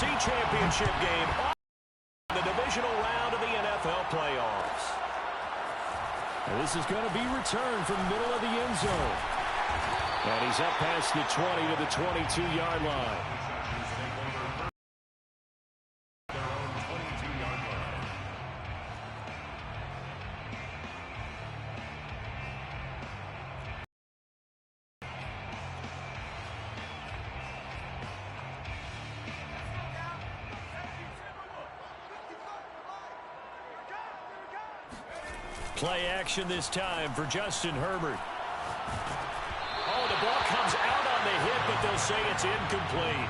NFC Championship game on the divisional round of the NFL playoffs. And this is going to be returned from the middle of the end zone. And he's up past the 20 to the 22-yard line. Play action this time for Justin Herbert. Oh, the ball comes out on the hit, but they'll say it's incomplete.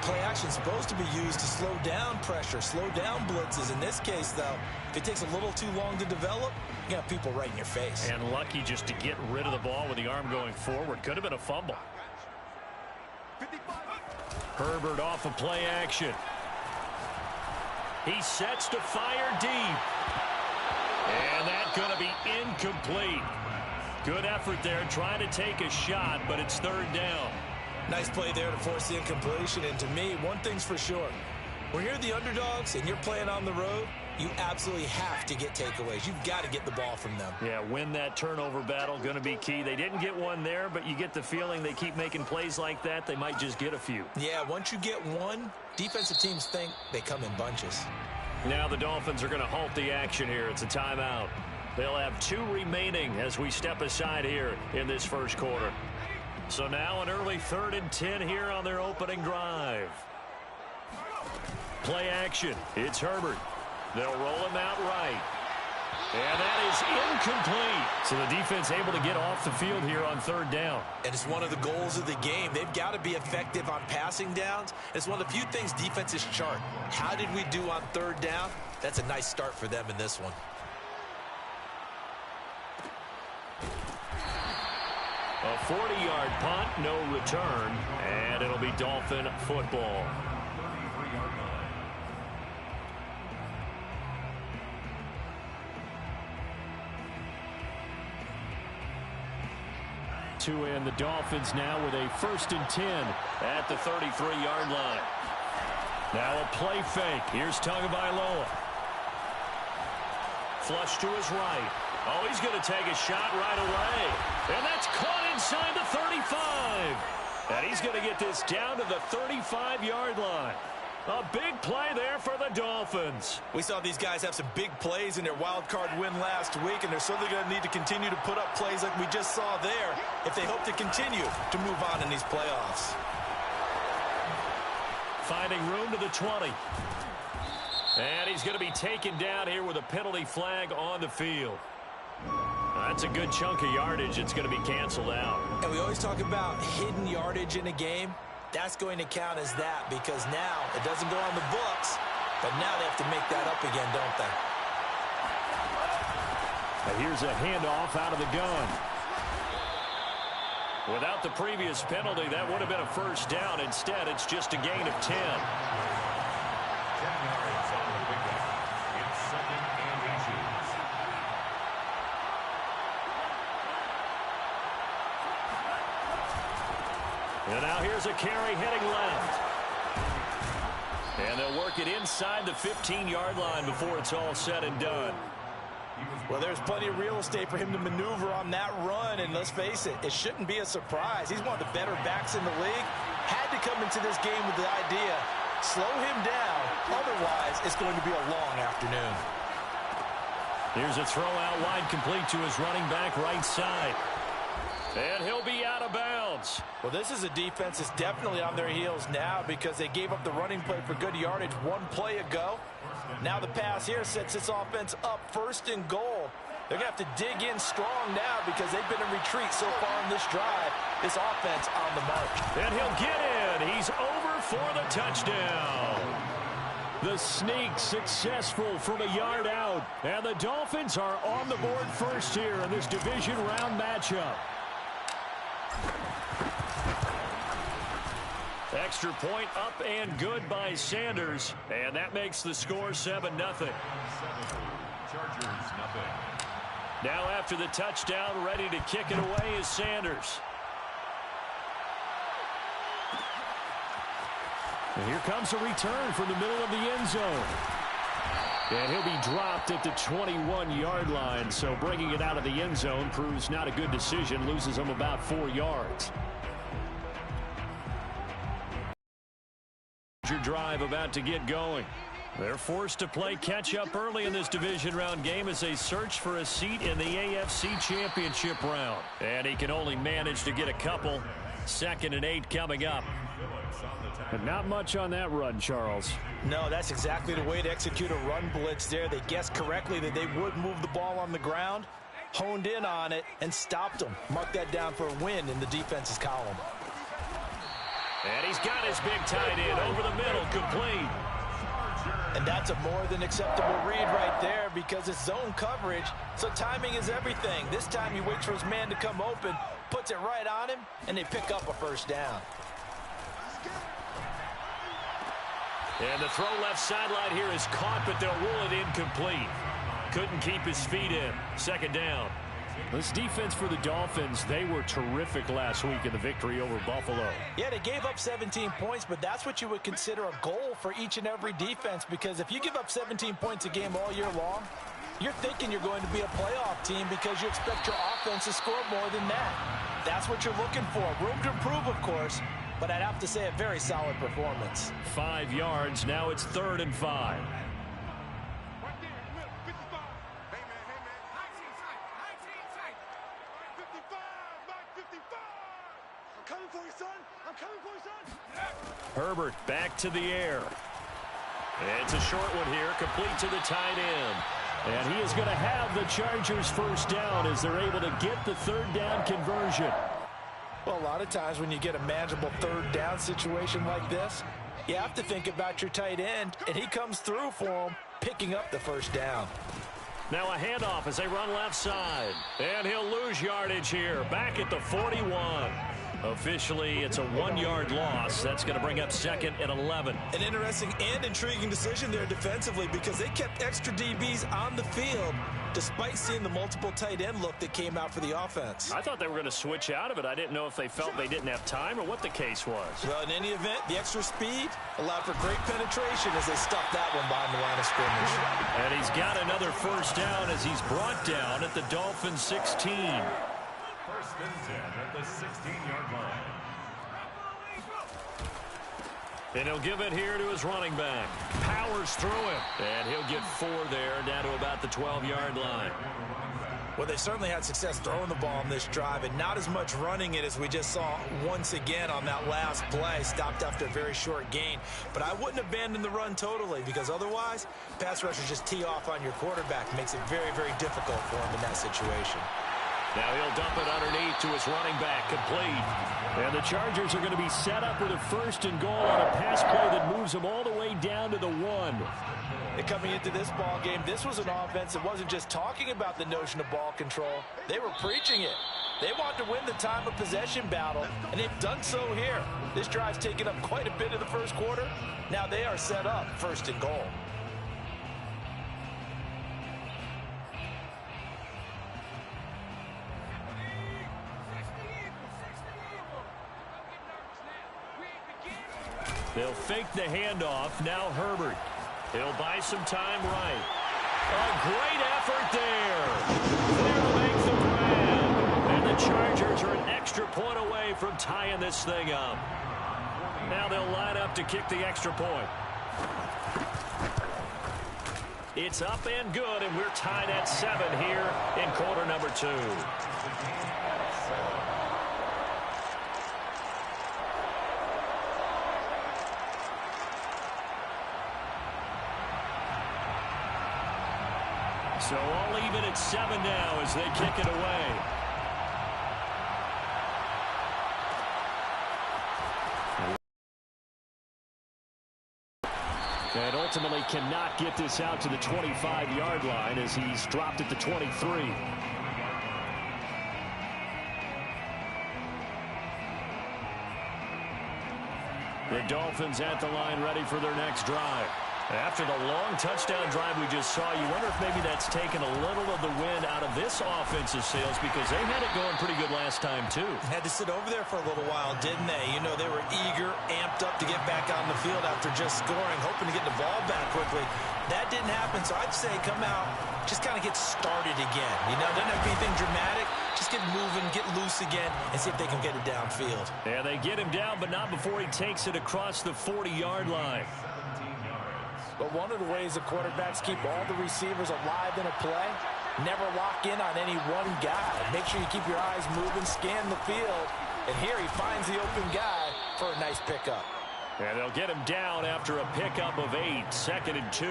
Play action is supposed to be used to slow down pressure, slow down blitzes. In this case, though, if it takes a little too long to develop, you got people right in your face. And lucky just to get rid of the ball with the arm going forward. Could have been a fumble. Herbert off of play action. He sets to fire deep. And that's going to be incomplete. Good effort there, trying to take a shot, but it's third down. Nice play there to force the incompletion. And to me, one thing's for sure. When you're the underdogs and you're playing on the road, you absolutely have to get takeaways. You've got to get the ball from them. Yeah, win that turnover battle, going to be key. They didn't get one there, but you get the feeling they keep making plays like that, they might just get a few. Yeah, once you get one, defensive teams think they come in bunches. Now the Dolphins are going to halt the action here. It's a timeout. They'll have 2 remaining as we step aside here in this first quarter. So now an early 3rd and 10 here on their opening drive. Play action. It's Herbert. They'll roll him out right. And that is incomplete. So the defense able to get off the field here on 3rd down. And it's one of the goals of the game. They've got to be effective on passing downs. It's one of the few things defenses chart. How did we do on 3rd down? That's a nice start for them in this one. A 40-yard punt, no return, and it'll be Dolphin football. To end the Dolphins now with a 1st and 10 at the 33-yard line. Now a play fake. Here's Tagovailoa. Flush to his right. Oh, he's going to take a shot right away. And that's caught inside the 35. And he's going to get this down to the 35-yard line. A big play there for the Dolphins. We saw these guys have some big plays in their wild card win last week, and they're certainly going to need to continue to put up plays like we just saw there if they hope to continue to move on in these playoffs. Finding room to the 20. And he's going to be taken down here with a penalty flag on the field. That's a good chunk of yardage. It's going to be canceled out. And we always talk about hidden yardage in a game. That's going to count as that because now it doesn't go on the books, but now they have to make that up again, don't they? And here's a handoff out of the gun. Without the previous penalty, that would have been a 1st down. Instead, it's just a gain of 10. And now here's a carry heading left. And they'll work it inside the 15-yard line before it's all said and done. Well, there's plenty of real estate for him to maneuver on that run, and let's face it, it shouldn't be a surprise. He's one of the better backs in the league. Had to come into this game with the idea, slow him down, otherwise it's going to be a long afternoon. Here's a throw out wide complete to his running back right side. And he'll be out of bounds. Well, this is a defense that's definitely on their heels now because they gave up the running play for good yardage one play ago. Now the pass here sets this offense up 1st and goal. They're going to have to dig in strong now because they've been in retreat so far in this drive. This offense on the march. And he'll get in. He's over for the touchdown. The sneak successful from a yard out. And the Dolphins are on the board first here in this division round matchup. Extra point up and good by Sanders. And that makes the score 7-0. Now after the touchdown, ready to kick it away is Sanders. And here comes a return from the middle of the end zone. And he'll be dropped at the 21-yard line, so bringing it out of the end zone proves not a good decision, loses him about 4 yards. Drive about to get going. They're forced to play catch-up early in this division round game as they search for a seat in the AFC Championship round. And he can only manage to get a couple. 2nd and 8 coming up. And not much on that run, Charles. No, that's exactly the way to execute a run blitz there. They guessed correctly that they would move the ball on the ground, honed in on it, and stopped them. Mark that down for a win in the defense's column. And he's got his big tight end over the middle, complete. And that's a more than acceptable read right there because it's zone coverage, so timing is everything. This time he waits for his man to come open, puts it right on him, and they pick up a first down. And the throw left sideline here is caught, but they'll rule it incomplete. Couldn't keep his feet in. 2nd down. This defense for the Dolphins, they were terrific last week in the victory over Buffalo. Yeah, they gave up 17 points, but that's what you would consider a goal for each and every defense, because if you give up 17 points a game all year long, you're thinking you're going to be a playoff team because you expect your offense to score more than that. That's what you're looking for. Room to improve, of course, but I'd have to say a very solid performance. 5 yards. Now it's 3rd and 5. Herbert back to the air. It's a short one here, complete to the tight end. And he is going to have the Chargers first down as they're able to get the 3rd down conversion. Well, a lot of times when you get a manageable 3rd down situation like this, you have to think about your tight end, and he comes through for him, picking up the first down. Now a handoff as they run left side. And he'll lose yardage here, back at the 41. Officially, it's a 1-yard loss. That's going to bring up 2nd and 11. An interesting and intriguing decision there defensively because they kept extra DBs on the field despite seeing the multiple tight end look that came out for the offense. I thought they were going to switch out of it. I didn't know if they felt they didn't have time or what the case was. Well, in any event, the extra speed allowed for great penetration as they stuffed that one behind the line of scrimmage. And he's got another first down as he's brought down at the Dolphins 16. 1st and 10 at the 16-yard line. And he'll give it here to his running back. Powers through him. And he'll get 4 there, down to about the 12-yard line. Well, they certainly had success throwing the ball on this drive and not as much running it as we just saw once again on that last play. Stopped after a very short gain. But I wouldn't abandon the run totally because otherwise, pass rushers just tee off on your quarterback. Makes it very, very difficult for him in that situation. Now he'll dump it underneath to his running back, complete. And the Chargers are going to be set up with a 1st and goal on a pass play that moves them all the way down to the 1. And coming into this ball game, this was an offense that wasn't just talking about the notion of ball control. They were preaching it. They wanted to win the time of possession battle, and they've done so here. This drive's taken up quite a bit of the first quarter. Now they are set up 1st and goal. They'll fake the handoff. Now Herbert. He'll buy some time right. A great effort there. There to make the grab. And the Chargers are an extra point away from tying this thing up. Now they'll line up to kick the extra point. It's up and good, and we're tied at 7 here in quarter number 2. So all even at 7 now as they kick it away. And ultimately cannot get this out to the 25-yard line as he's dropped at the 23. The Dolphins at the line ready for their next drive. After the long touchdown drive we just saw, you wonder if maybe that's taken a little of the wind out of this offensive sails, because they had it going pretty good last time, too. Had to sit over there for a little while, didn't they? You know, they were eager, amped up to get back on the field after just scoring, hoping to get the ball back quickly. That didn't happen, so I'd say come out, just kind of get started again. You know, doesn't have to be anything dramatic. Just get moving, get loose again, and see if they can get it downfield. Yeah, they get him down, but not before he takes it across the 40-yard line. But one of the ways the quarterbacks keep all the receivers alive in a play, never lock in on any one guy. Make sure you keep your eyes moving, scan the field, and here he finds the open guy for a nice pickup. And they'll get him down after a pickup of 8, 2nd and 2.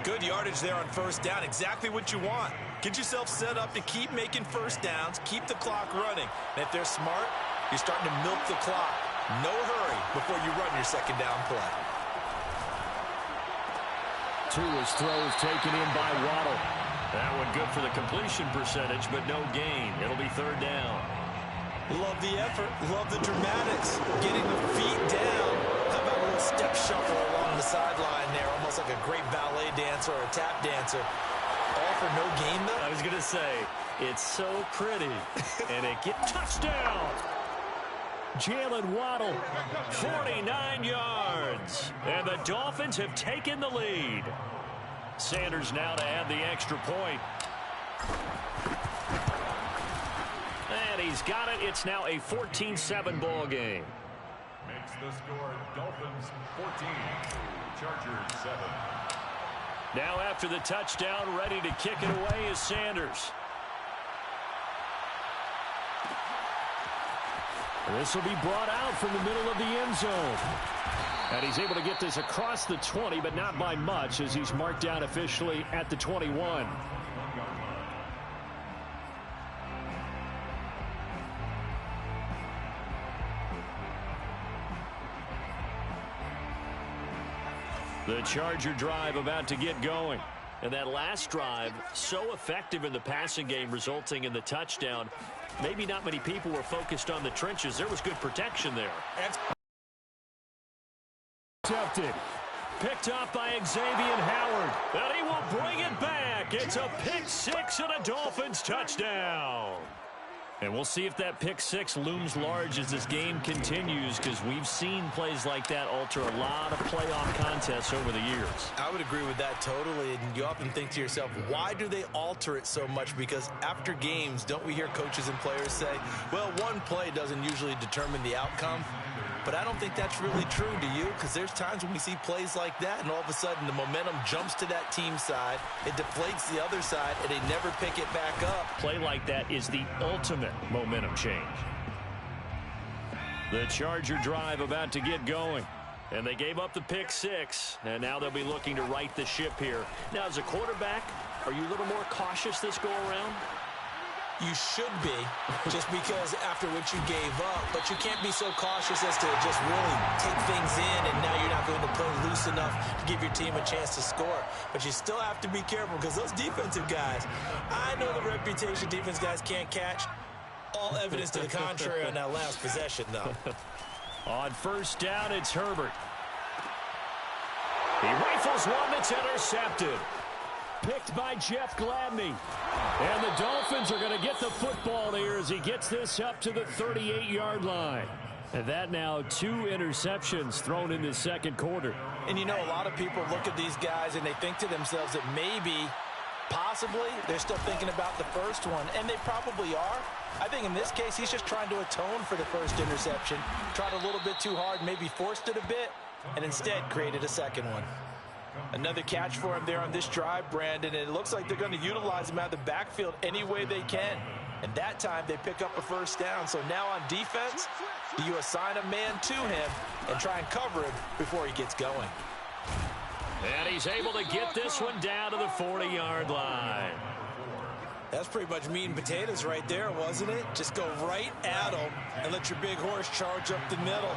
Good yardage there on first down, exactly what you want. Get yourself set up to keep making first downs, keep the clock running. And if they're smart, you're starting to milk the clock. No hurry before you run your second down play. Tua's throws taken in by Waddle. That one good for the completion percentage, but no gain. It'll be 3rd down. Love the effort, love the dramatics. Getting the feet down. How about a little step shuffle along the sideline there, almost like a great ballet dancer or a tap dancer. All for no gain, though? I was going to say, it's so pretty. And it gets touchdown. Jalen Waddle, 49 yards. And the Dolphins have taken the lead. Sanders now to add the extra point. And he's got it. It's now a 14-7 ball game. Makes the score Dolphins 14, Chargers 7. Now after the touchdown, ready to kick it away is Sanders. This will be brought out from the middle of the end zone. And he's able to get this across the 20, but not by much, as he's marked down officially at the 21. The Charger drive about to get going. And that last drive, so effective in the passing game, resulting in the touchdown. Maybe not many people were focused on the trenches. There was good protection there. Intercepted. Picked up by Xavier Howard. And he will bring it back. It's a pick 6 and a Dolphins touchdown. And we'll see if that pick 6 looms large as this game continues, because we've seen plays like that alter a lot of playoff contests over the years. I would agree with that totally. And you often think to yourself, why do they alter it so much? Because after games, don't we hear coaches and players say, well, one play doesn't usually determine the outcome. But I don't think that's really true, do you? Because there's times when we see plays like that, and all of a sudden the momentum jumps to that team side, it deflates the other side, and they never pick it back up. Play like that is the ultimate momentum change. The Charger drive about to get going. And they gave up the pick 6, and now they'll be looking to right the ship here. Now, as a quarterback, are you a little more cautious this go-around? You should be, just because after what you gave up, but you can't be so cautious as to just really take things in, and now you're not going to play loose enough to give your team a chance to score. But you still have to be careful, because those defensive guys, I know the reputation defense guys can't catch. All evidence to the contrary on that last possession, though. On first down, it's Herbert. He rifles one that's intercepted. Picked by Jeff Gladney. And the Dolphins are going to get the football here as he gets this up to the 38-yard line. And that now 2 interceptions thrown in the second quarter. And you know, a lot of people look at these guys and they think to themselves that maybe, possibly, they're still thinking about the first one. And they probably are. I think in this case, he's just trying to atone for the first interception. Tried a little bit too hard, maybe forced it a bit, and instead created a second one. Another catch for him there on this drive, Brandon, and it looks like they're going to utilize him out of the backfield any way they can. And that time they pick up a first down. So now on defense, do you assign a man to him and try and cover him before he gets going? And he's able to get this one down to the 40-yard line. That's pretty much meat and potatoes right there, wasn't it? Just go right at him and let your big horse charge up the middle.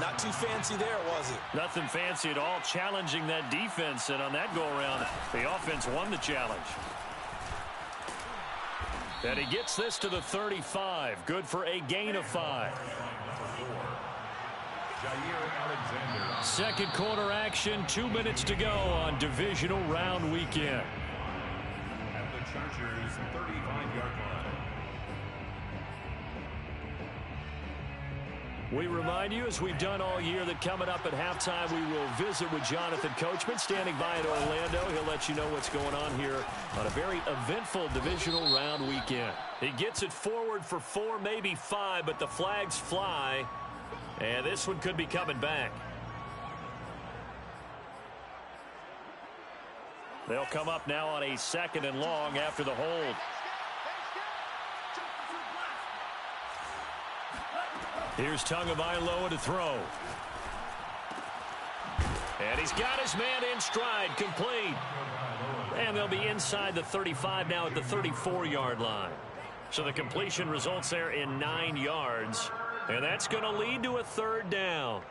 Not too fancy there, was it? Nothing fancy at all, challenging that defense. And on that go-around, the offense won the challenge. And he gets this to the 35. Good for a gain of 5. Jair Alexander. Second quarter action, 2 minutes to go on divisional round weekend. At the Chargers' 35-yard line. We remind you, as we've done all year, that coming up at halftime, we will visit with Jonathan Coachman, standing by in Orlando. He'll let you know what's going on here on a very eventful divisional round weekend. He gets it forward for 4, maybe 5, but the flags fly, and this one could be coming back. They'll come up now on a 2nd and long after the hold. Here's Tagovailoa to throw. And he's got his man in stride, complete. And they'll be inside the 35 now at the 34-yard line. So the completion results there in 9 yards. And that's going to lead to a 3rd down.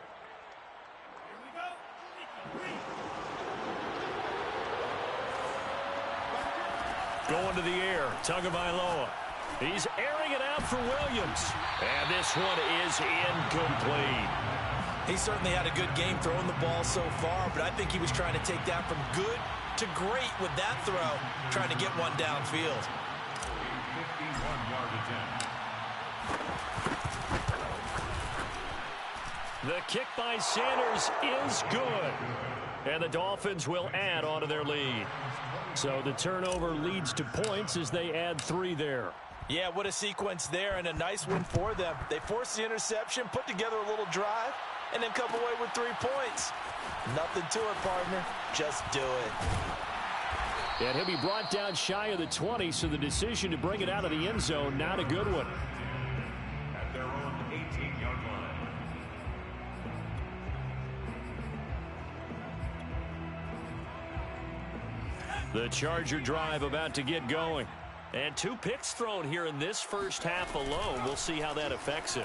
Going to the air, Tagovailoa. He's airing it out for Williams. And this one is incomplete. He certainly had a good game throwing the ball so far, but I think he was trying to take that from good to great with that throw, trying to get one downfield. 51-yard attempt. The kick by Sanders is good. And the Dolphins will add on to their lead. So the turnover leads to points as they add 3 there. Yeah, what a sequence there, and a nice win for them. They forced the interception, put together a little drive, and then come away with 3 points. Nothing to it, partner. Just do it. And he'll be brought down shy of the 20, so the decision to bring it out of the end zone, not a good one. At their own 18-yard line. The Charger drive about to get going. And 2 picks thrown here in this first half alone. We'll see how that affects him.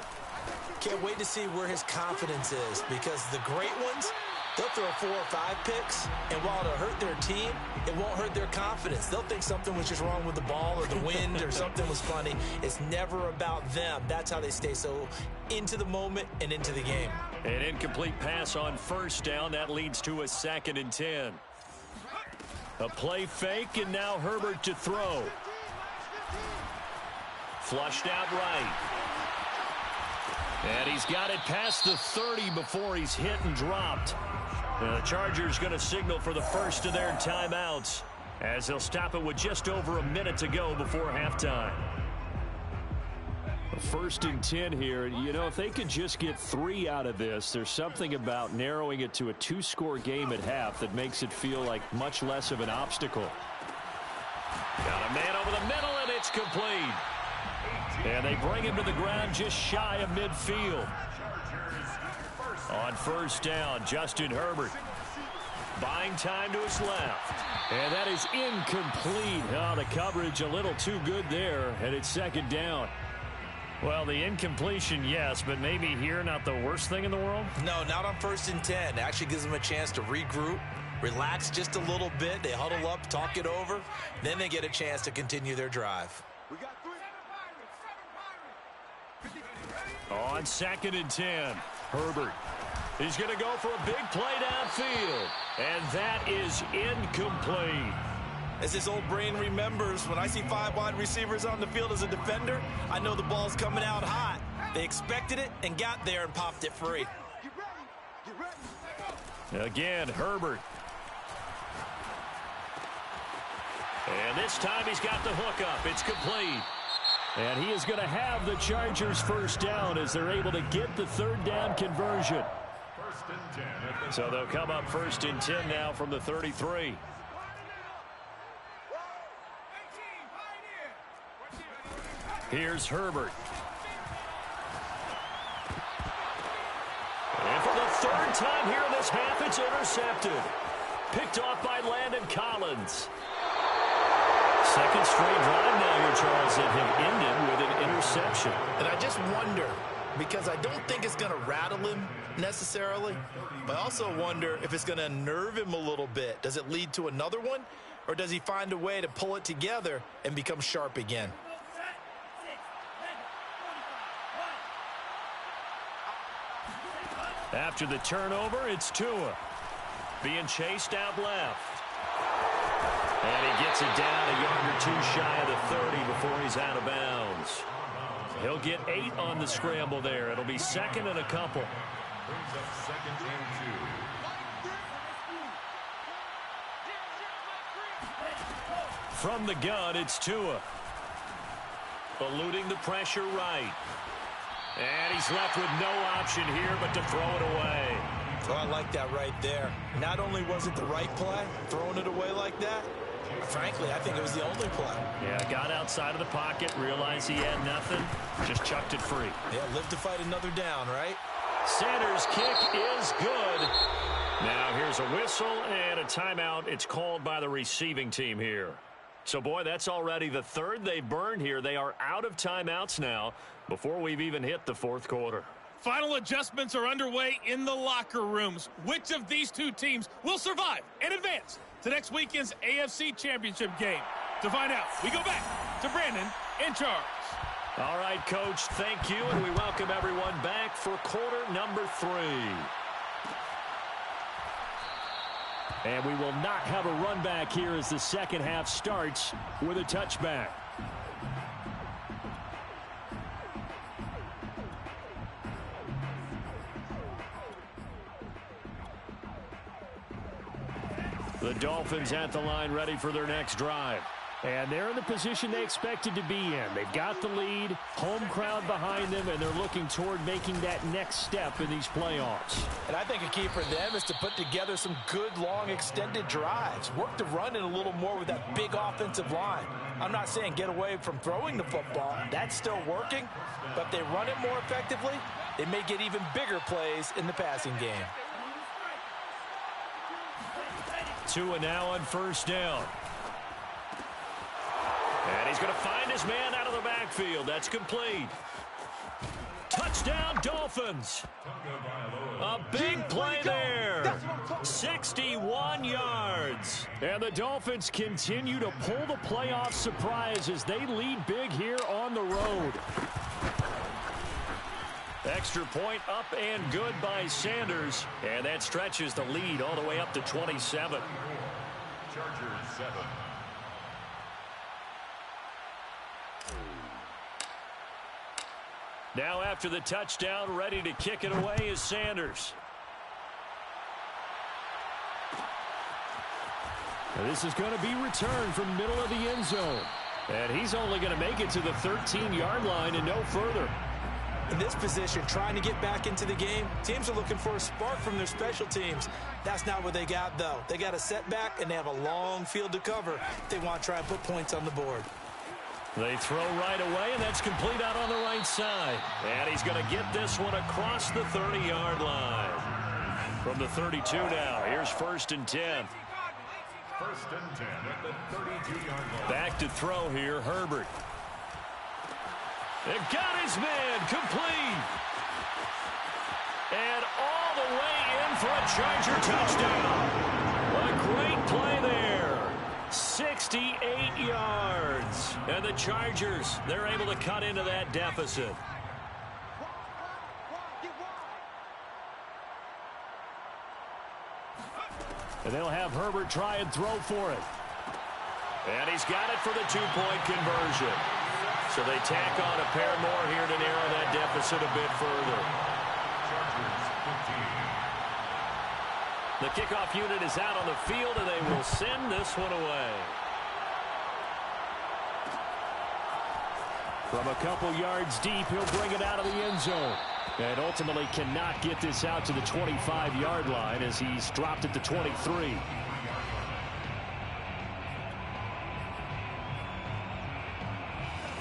Can't wait to see where his confidence is, because the great ones, they'll throw 4 or 5 picks, and while it'll hurt their team, it won't hurt their confidence. They'll think something was just wrong with the ball or the wind or something was funny. It's never about them. That's how they stay so into the moment and into the game. An incomplete pass on 1st down. That leads to a 2nd and 10. A play fake, and now Herbert to throw. Flushed out right. And he's got it past the 30 before he's hit and dropped. Now the Chargers going to signal for the first of their timeouts, as they'll stop it with just over a minute to go before halftime. 1st and 10 here. You know, if they could just get 3 out of this, there's something about narrowing it to a 2-score game at half that makes it feel like much less of an obstacle. Got a man over the middle, and it's complete. And they bring him to the ground just shy of midfield. On 1st down, Justin Herbert buying time to his left. And that is incomplete. Oh, the coverage a little too good there, and it's 2nd down. Well, the incompletion, yes, but maybe here not the worst thing in the world? No, not on 1st and 10. It actually gives them a chance to regroup, relax just a little bit. They huddle up, talk it over. Then they get a chance to continue their drive. On 2nd and 10, Herbert. He's going to go for a big play downfield. And that is incomplete. As his old brain remembers, when I see 5 wide receivers on the field as a defender, I know the ball's coming out hot. They expected it and got there and popped it free. Again, Herbert. And this time he's got the hook up. It's complete. And he is going to have the Chargers 1st down as they're able to get the 3rd down conversion. 1st and 10. So they'll come up 1st and 10 now from the 33. Here's Herbert. And for the 3rd time here in this half, it's intercepted. Picked off by Landon Collins. 2nd straight drive now here, Charles, that have ended with an interception. And I just wonder, because I don't think it's going to rattle him necessarily, but I also wonder if it's going to nerve him a little bit. Does it lead to another one, or does he find a way to pull it together and become sharp again? After the turnover, it's Tua. Being chased out left. And he gets it down a yard or two shy of the 30 before he's out of bounds. He'll get 8 on the scramble there. It'll be second and a couple. Brings up second and 2. From the gun, it's Tua. Eluding the pressure right. And he's left with no option here but to throw it away. Oh, I like that right there. Not only was it the right play, throwing it away like that, frankly, I think it was the only play. Yeah, got outside of the pocket, realized he had nothing, just chucked it free. Yeah, live to fight another down, right? Sanders' kick is good. Now here's a whistle and a timeout. It's called by the receiving team here. So, boy, that's already the third they burned here. They are out of timeouts now before we've even hit the fourth quarter. Final adjustments are underway in the locker rooms. Which of these two teams will survive and advance to next weekend's AFC Championship game? To find out, we go back to Brandon and Charles. All right, Coach, thank you, and we welcome everyone back for quarter number 3. And we will not have a run back here as the second half starts with a touchback. The Dolphins at the line ready for their next drive. And they're in the position they expected to be in. They've got the lead, home crowd behind them, and they're looking toward making that next step in these playoffs. And I think a key for them is to put together some good, long, extended drives. Work the run in a little more with that big offensive line. I'm not saying get away from throwing the football. That's still working. But if they run it more effectively, they may get even bigger plays in the passing game. Tua now on first down. And he's going to find his man out of the backfield. That's complete. Touchdown, Dolphins. A big play there. 61 yards. And the Dolphins continue to pull the playoff surprise as they lead big here on the road. Extra point up and good by Sanders. And that stretches the lead all the way up to 27. Chargers 7. Now after the touchdown, ready to kick it away is Sanders. And this is going to be returned from middle of the end zone. And he's only going to make it to the 13-yard line and no further. In this position, trying to get back into the game, teams are looking for a spark from their special teams. That's not what they got, though. They got a setback, and they have a long field to cover if they want to try and put points on the board. They throw right away, and that's complete out on the right side. And he's going to get this one across the 30-yard line. From the 32 now, here's 1st and 10. 1st and 10 at the 32-yard line. Back to throw here, Herbert. It got his man complete. And all the way in for a Charger touchdown. A great play there. 68 yards. And the Chargers, they're able to cut into that deficit. And they'll have Herbert try and throw for it. And he's got it for the 2-point conversion. So they tack on a pair more here to narrow that deficit a bit further. The kickoff unit is out on the field, and they will send this one away. From a couple yards deep, he'll bring it out of the end zone. And ultimately cannot get this out to the 25-yard line as he's dropped at the 23.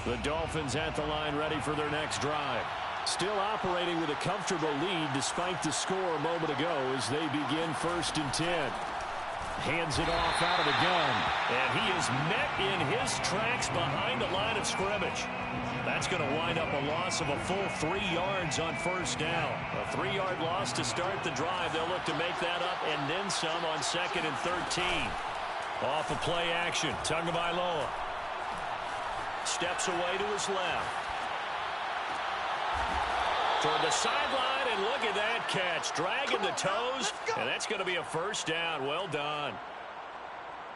The Dolphins at the line ready for their next drive. Still operating with a comfortable lead despite the score a moment ago as they begin 1st and 10. Hands it off out of the gun. And he is met in his tracks behind the line of scrimmage. That's going to wind up a loss of a full 3 yards on 1st down. A 3-yard loss to start the drive. They'll look to make that up and then some on 2nd and 13. Off of play action. Tagovailoa steps away to his left. toward the sideline, and look at that catch. Dragging the toes, and that's going to be a first down. Well done.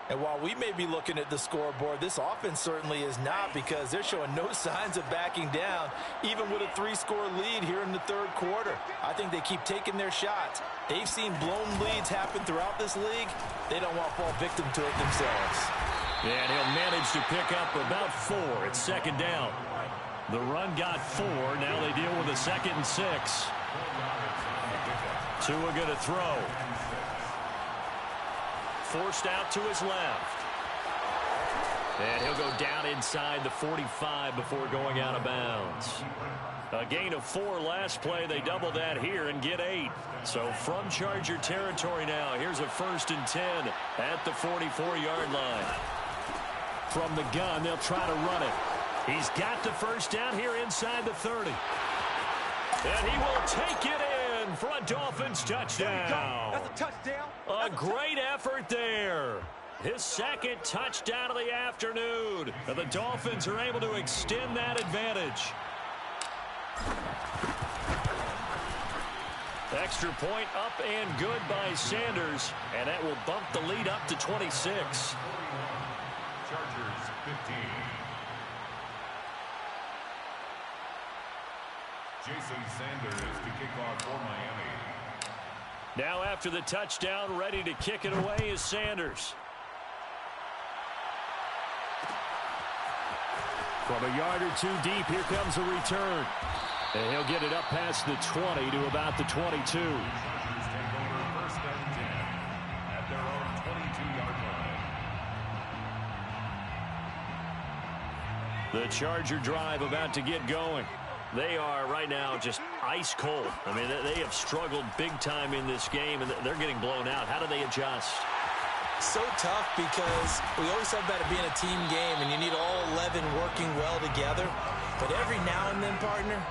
And while we may be looking at the scoreboard, this offense certainly is not, because they're showing no signs of backing down, even with a 3-score lead here in the third quarter. I think they keep taking their shots. They've seen blown leads happen throughout this league. They don't want to fall victim to it themselves. And he'll manage to pick up about 4. It's second down. The run got 4. Now they deal with a 2nd and 6. Tua going to throw. Forced out to his left. And he'll go down inside the 45 before going out of bounds. A gain of 4 last play. They double that here and get 8. So from Charger territory now, here's a 1st and 10 at the 44-yard line. From the gun, they'll try to run it. He's got the first down here inside the 30. And he will take it in for a Dolphins touchdown. That's a touchdown. A great effort there. His 2nd touchdown of the afternoon. And the Dolphins are able to extend that advantage. Extra point up and good by Sanders. And that will bump the lead up to 26. Chargers 15. Jason Sanders to kick off for Miami. Now after the touchdown, ready to kick it away is Sanders. From a yard or 2 deep, here comes a return. And he'll get it up past the 20 to about the 22. Chargers take over 1st and 10 at their own 22-yard line. The Charger drive about to get going. They are right now just ice cold. I mean, they have struggled big time in this game, and they're getting blown out. How do they adjust? So tough, because we always talk about it being a team game, and you need all 11 working well together. But every now and then, partner,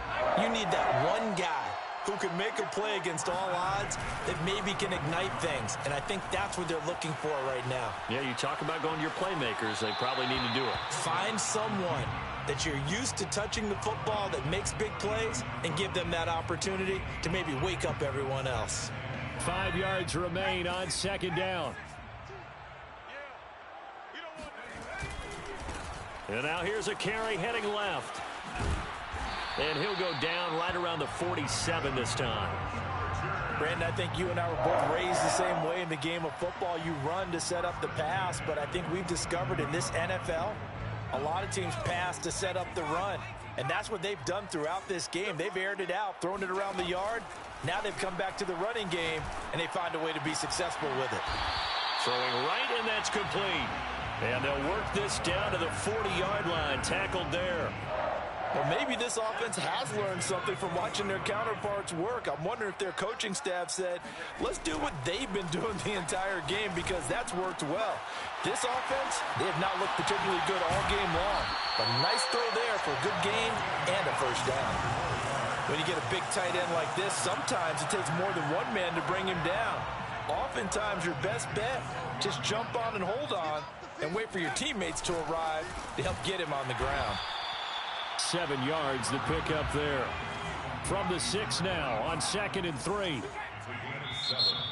you need that one guy who can make a play against all odds that maybe can ignite things. And I think that's what they're looking for right now. Yeah, you talk about going to your playmakers. They probably need to do it. Find someone that you're used to touching the football that makes big plays and give them that opportunity to maybe wake up everyone else. 5 yards remain on 2nd down. And now here's a carry heading left. And he'll go down right around the 47 this time. Brandon, I think you and I were both raised the same way in the game of football. You run to set up the pass, but I think we've discovered in this NFL, a lot of teams pass to set up the run. And that's what they've done throughout this game. They've aired it out, thrown it around the yard. Now they've come back to the running game, and they find a way to be successful with it. Throwing right, and that's complete. And they'll work this down to the 40-yard line. Tackled there. Well, maybe this offense has learned something from watching their counterparts work. I'm wondering if their coaching staff said, let's do what they've been doing the entire game, because that's worked well. This offense, they have not looked particularly good all game long. But a nice throw there for a good gain and a first down. When you get a big tight end like this, sometimes it takes more than one man to bring him down. Oftentimes, your best bet, just jump on and hold on and wait for your teammates to arrive to help get him on the ground. 7 yards to pick up there. From the 6 now on 2nd and 3.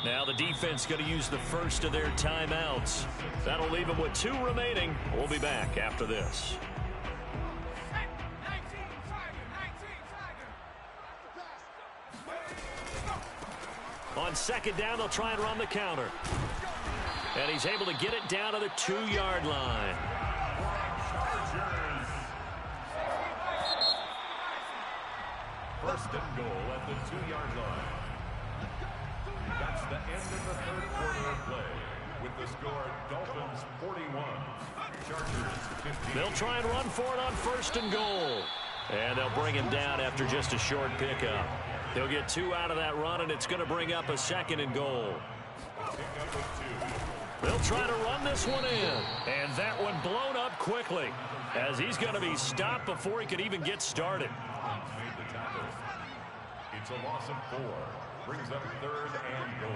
Now the defense going to use the first of their timeouts. That'll leave them with 2 remaining. We'll be back after this. On 2nd down, they'll try and run the counter. And he's able to get it down to the 2-yard line. First and goal at the 2-yard line. That's the end of the third quarter of play. With the score, Dolphins 41, Chargers 15. They'll try and run for it on 1st and goal. And they'll bring him down after just a short pickup. They'll get 2 out of that run, and it's going to bring up a 2nd and goal. They'll try to run this one in. And that one blown up quickly, as he's going to be stopped before he could even get started. It's a loss of 4. Brings up 3rd and goal.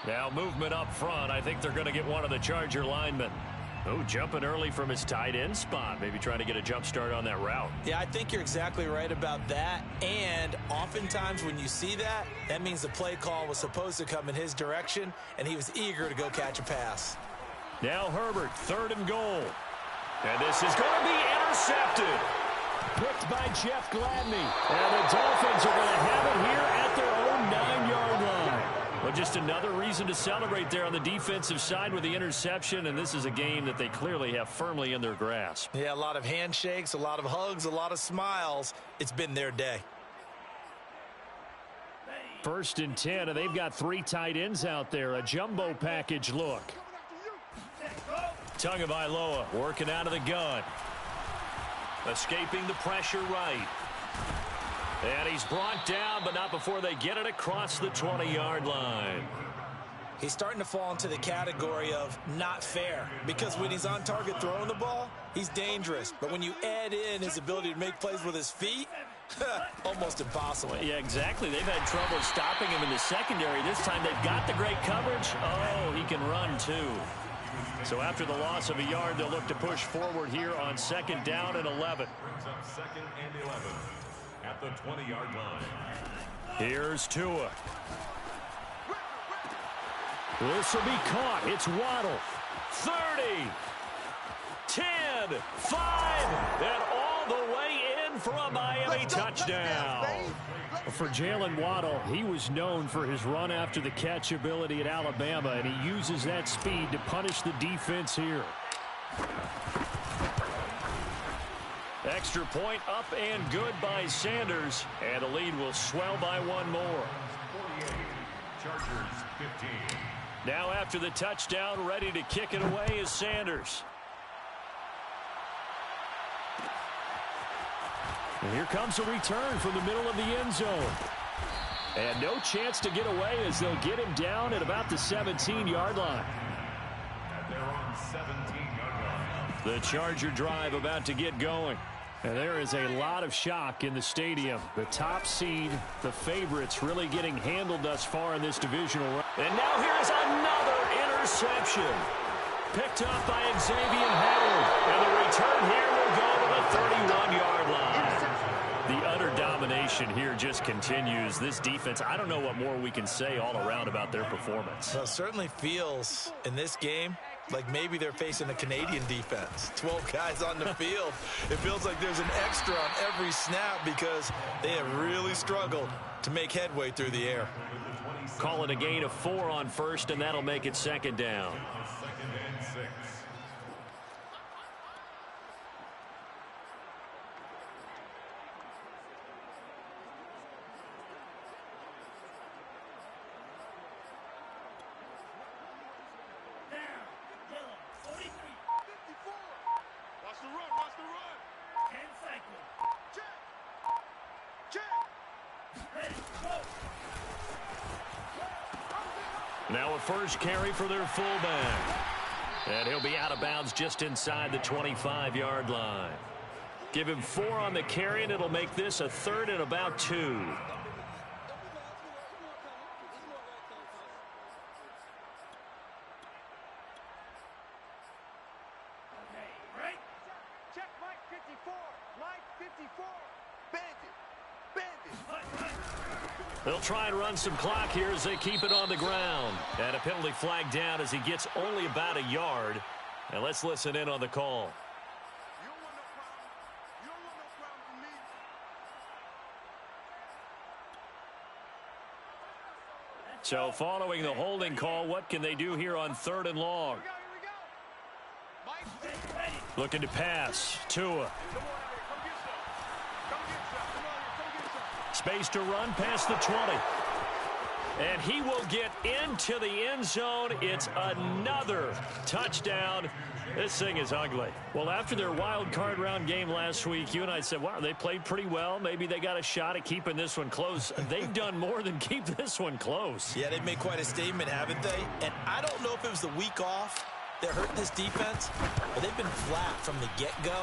Now movement up front. I think they're going to get one of the Charger linemen. Oh, jumping early from his tight end spot. Maybe trying to get a jump start on that route. Yeah, I think you're exactly right about that. And oftentimes when you see that, that means the play call was supposed to come in his direction, and he was eager to go catch a pass. Now Herbert, 3rd and goal. And this is going to be intercepted. Picked by Jeff Gladney. And the Dolphins are going to have it here at their own 9-yard line. Well, just another reason to celebrate there on the defensive side with the interception, and this is a game that they clearly have firmly in their grasp. Yeah, a lot of handshakes, a lot of hugs, a lot of smiles. It's been their day. 1st and 10, and they've got 3 tight ends out there. A jumbo package look. Tagovailoa working out of the gun. Escaping the pressure right. And he's brought down, but not before they get it across the 20-yard line. He's starting to fall into the category of not fair, because when he's on target throwing the ball, he's dangerous. But when you add in his ability to make plays with his feet, almost impossible. Well, yeah, exactly. They've had trouble stopping him in the secondary. This time they've got the great coverage. Oh, he can run too. So after the loss of a yard, they'll look to push forward here on 2nd down and 11. Brings up 2nd and 11 at the 20-yard line. Here's Tua. This will be caught. It's Waddle. 30, 10, 5, and all the way in for a Miami touchdown. For Jalen Waddle, he was known for his run after the catch ability at Alabama, and he uses that speed to punish the defense here. Extra point up and good by Sanders, and the lead will swell by 1 more. 48, Chargers 15. Now after the touchdown, ready to kick it away is Sanders. And here comes a return from the middle of the end zone. And no chance to get away as they'll get him down at about the 17-yard line. And they're on 17-yard line. The Charger drive about to get going. And there is a lot of shock in the stadium. The top seed, the favorites, really getting handled thus far in this divisional round. And now here's another interception. Picked up by Xavier Howard. And the return here will go to the 31-yard line. The utter domination here just continues. This defense, I don't know what more we can say all around about their performance. Well, it certainly feels in this game like maybe they're facing a Canadian defense. 12 guys on the field. It feels like there's an extra on every snap because they have really struggled to make headway through the air. Call it a gain of 4 on 1st, and that'll make it 2nd down. 2nd and 6. Now a first carry for their fullback. And he'll be out of bounds just inside the 25-yard line. Give him 4 on the carry, and it'll make this a 3rd and about 2. They'll try and run some clock here as they keep it on the ground. And a penalty flag down as he gets only about a yard. And let's listen in on the call. So following the holding call, what can they do here on 3rd and long? Looking to pass. Tua. Space to run past the 20. And he will get into the end zone. It's another touchdown. This thing is ugly. Well, after their wild card round game last week, you and I said, wow, they played pretty well. Maybe they got a shot at keeping this one close. They've done more than keep this one close. Yeah, they've made quite a statement, haven't they? And I don't know if it was the week off that hurt this defense, but they've been flat from the get-go,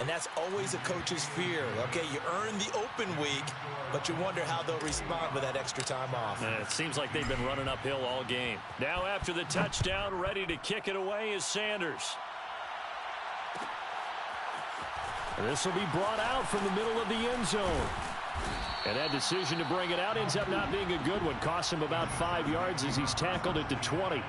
and that's always a coach's fear. Okay, you earn the open week, but you wonder how they'll respond with that extra time off. It seems like they've been running uphill all game. Now after the touchdown, ready to kick it away is Sanders. This will be brought out from the middle of the end zone. And that decision to bring it out ends up not being a good one. Costs him about 5 yards as he's tackled at the 20.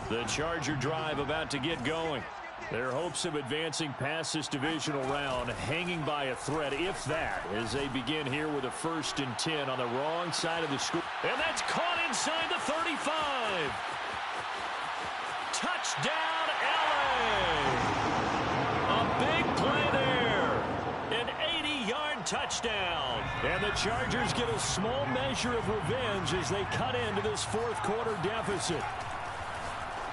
The Charger drive about to get going. Their hopes of advancing past this divisional round hanging by a thread, if that, as they begin here with a 1st and 10 on the wrong side of the score. And that's caught inside the 35. Touchdown, LA! A big play there. An 80-yard touchdown. And the Chargers get a small measure of revenge as they cut into this 4th quarter deficit.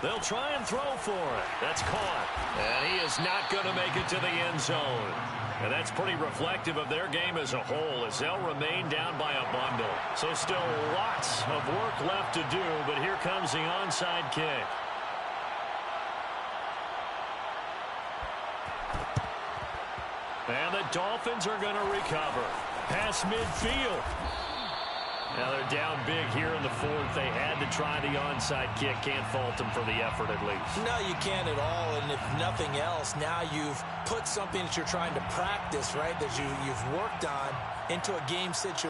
They'll try and throw for it. That's caught. And he is not going to make it to the end zone. And that's pretty reflective of their game as a whole, as they'll remain down by a bundle. So still lots of work left to do, but here comes the onside kick. And the Dolphins are going to recover. Past midfield. Now they're down big here in the 4th. They had to try the onside kick. Can't fault them for the effort at least. No, you can't at all. And if nothing else, now you've put something that you're trying to practice, right, that you've worked on into a game situation.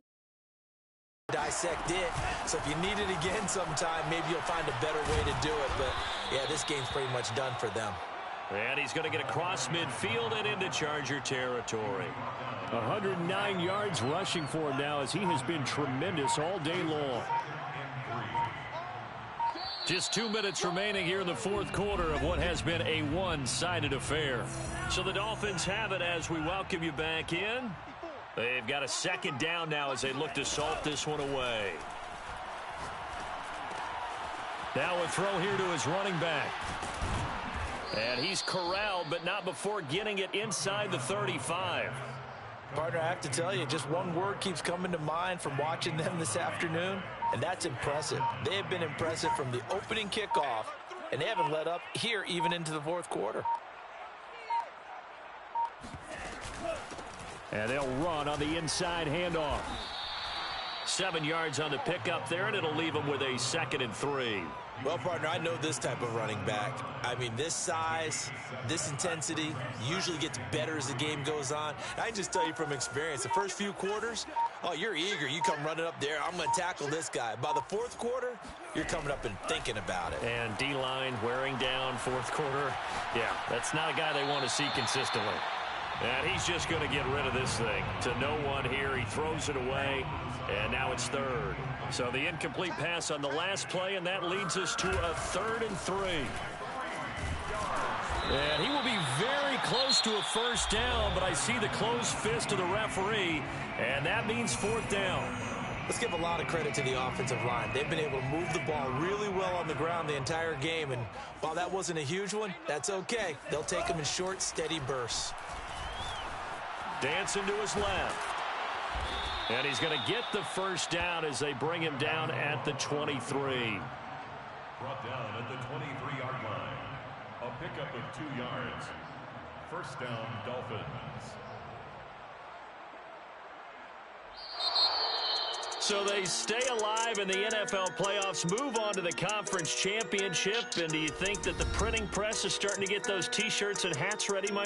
Dissect it. So if you need it again sometime, maybe you'll find a better way to do it. But, yeah, this game's pretty much done for them. And he's going to get across midfield and into Charger territory. 109 yards rushing for him now as he has been tremendous all day long. Just 2 minutes remaining here in the 4th quarter of what has been a one-sided affair. So the Dolphins have it as we welcome you back in. They've got a 2nd down now as they look to salt this one away. Now a throw here to his running back. And he's corralled, but not before getting it inside the 35. Partner, I have to tell you, just one word keeps coming to mind from watching them this afternoon, and that's impressive. They have been impressive from the opening kickoff, and they haven't let up here even into the 4th quarter. And they'll run on the inside handoff. 7 yards on the pickup there, and it'll leave them with a 2nd and 3. Well, partner, I know this type of running back. I mean, this size, this intensity usually gets better as the game goes on. I can just tell you from experience, the first few quarters, oh, you're eager. You come running up there, I'm going to tackle this guy. By the 4th quarter, you're coming up and thinking about it. And D-line wearing down 4th quarter. Yeah, that's not a guy they want to see consistently. And he's just going to get rid of this thing. To no one here, he throws it away, and now it's 3rd. So the incomplete pass on the last play, and that leads us to a 3rd and 3. And he will be very close to a 1st down, but I see the closed fist of the referee, and that means 4th down. Let's give a lot of credit to the offensive line. They've been able to move the ball really well on the ground the entire game, and while that wasn't a huge one, that's okay. They'll take them in short, steady bursts. Dancing to his left. And he's going to get the 1st down as they bring him down at the 23. Brought down at the 23-yard line. A pickup of 2 yards. 1st down, Dolphins. So they stay alive in the NFL playoffs, move on to the conference championship. And do you think that the printing press is starting to get those T-shirts and hats ready, my friend?